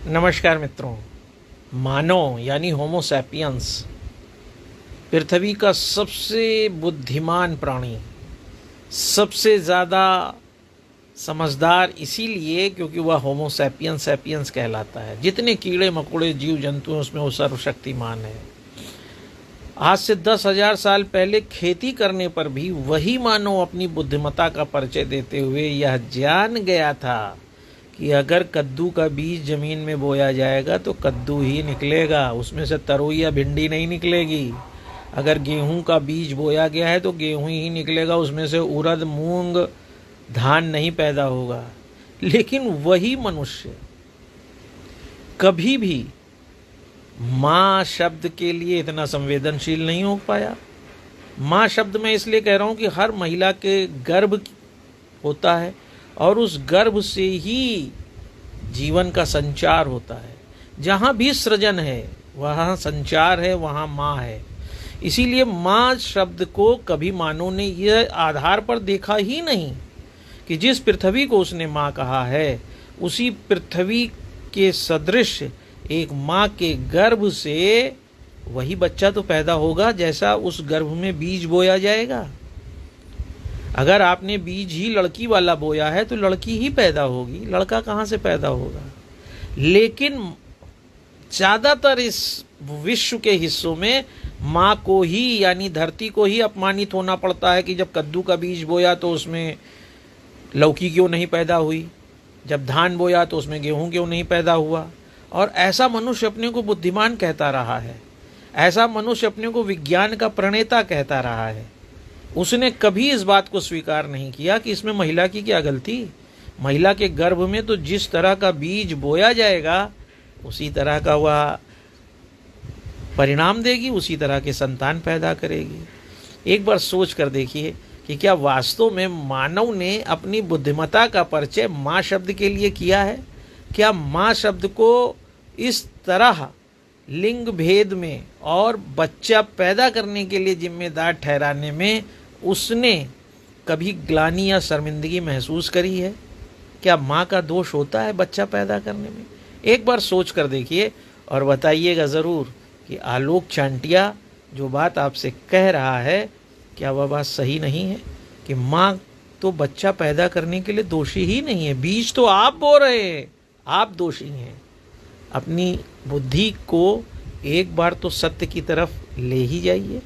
नमस्कार मित्रों। मानव यानी होमो सैपियंस पृथ्वी का सबसे बुद्धिमान प्राणी, सबसे ज़्यादा समझदार इसीलिए क्योंकि वह होमो सैपियंस सैपियंस कहलाता है। जितने कीड़े मकोड़े जीव जंतु हैं उसमें वो सर्वशक्तिमान है। आज से 10,000 साल पहले खेती करने पर भी वही मानव अपनी बुद्धिमत्ता का परिचय देते हुए यह जान गया था कि अगर कद्दू का बीज जमीन में बोया जाएगा तो कद्दू ही निकलेगा, उसमें से तरोई या भिंडी नहीं निकलेगी। अगर गेहूं का बीज बोया गया है तो गेहूं ही निकलेगा, उसमें से उड़द मूंग धान नहीं पैदा होगा। लेकिन वही मनुष्य कभी भी माँ शब्द के लिए इतना संवेदनशील नहीं हो पाया। माँ शब्द मैं इसलिए कह रहा हूं कि हर महिला के गर्भ होता है और उस गर्भ से ही जीवन का संचार होता है। जहाँ भी सृजन है वहाँ संचार है, वहाँ माँ है। इसीलिए माँ शब्द को कभी मानव ने यह आधार पर देखा ही नहीं कि जिस पृथ्वी को उसने माँ कहा है उसी पृथ्वी के सदृश एक माँ के गर्भ से वही बच्चा तो पैदा होगा जैसा उस गर्भ में बीज बोया जाएगा। अगर आपने बीज ही लड़की वाला बोया है तो लड़की ही पैदा होगी, लड़का कहाँ से पैदा होगा। लेकिन ज़्यादातर इस विश्व के हिस्सों में माँ को ही यानी धरती को ही अपमानित होना पड़ता है कि जब कद्दू का बीज बोया तो उसमें लौकी क्यों नहीं पैदा हुई, जब धान बोया तो उसमें गेहूँ क्यों नहीं पैदा हुआ। और ऐसा मनुष्य अपने को बुद्धिमान कहता रहा है, ऐसा मनुष्य अपने को विज्ञान का प्रणेता कहता रहा है। उसने कभी इस बात को स्वीकार नहीं किया कि इसमें महिला की क्या गलती। महिला के गर्भ में तो जिस तरह का बीज बोया जाएगा उसी तरह का वह परिणाम देगी, उसी तरह के संतान पैदा करेगी। एक बार सोच कर देखिए कि क्या वास्तव में मानव ने अपनी बुद्धिमत्ता का परिचय माँ शब्द के लिए किया है। क्या माँ शब्द को इस तरह लिंग भेद में और बच्चा पैदा करने के लिए जिम्मेदार ठहराने में उसने कभी ग्लानि या शर्मिंदगी महसूस करी है। क्या माँ का दोष होता है बच्चा पैदा करने में? एक बार सोच कर देखिए और बताइएगा ज़रूर कि आलोक चांटिया जो बात आपसे कह रहा है क्या वह बात सही नहीं है कि माँ तो बच्चा पैदा करने के लिए दोषी ही नहीं है, बीज तो आप बो रहे हैं, आप दोषी हैं। अपनी बुद्धि को एक बार तो सत्य की तरफ ले ही जाइए।